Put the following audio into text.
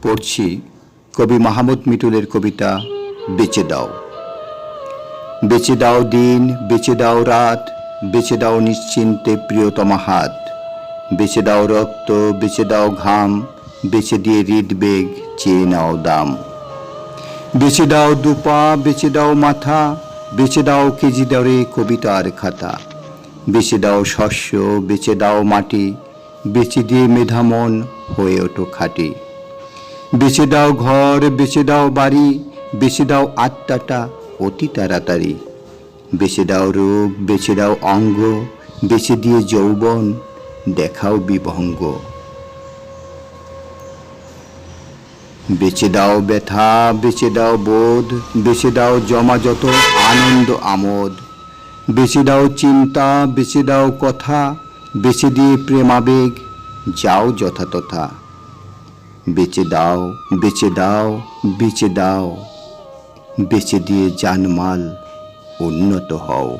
পড়ছি কবি মাহমুদ মিটুলের কবিতা বেচে দাও। বেচে দাও দিন, বেচে দাও রাত, বেচে দাও নিশ্চিন্তে প্রিয়তমা হাত। বেচে দাও রক্ত, বেচে দাও ঘাম, বেচে দিয়ে হৃদবেগ চেয়ে নাও দাম। বেচে দাও দুপা, বেচে দাও মাথা, বেচে দাও কেজি দরে কবিতার খাতা। বেচে দাও শস্য, বেচে দাও মাটি, বেচে দিয়ে মেধামন হয়ে ওঠো খাঁটি। বেচে দাও ঘর, বেচে দাও বাড়ি, বেচে দাও আত্মাটা অতি তাড়াতাড়ি। বেচে দাও রূপ, বেচে দাও অঙ্গ, বেচে দিয়ে যৌবন দেখাও বিভঙ্গ। বেচে দাও ব্যথা, বেচে দাও বোধ, বেচে দাও জমা যত আনন্দ আমোদ। বেচে দাও চিন্তা, বেচে দাও কথা, বেচে দিয়ে প্রেমাবেগ যাও যথাতথা। বেচে দাও, বেচে দাও, বেচে দাও, বেচে দিয়ে জানমাল উন্নত হও।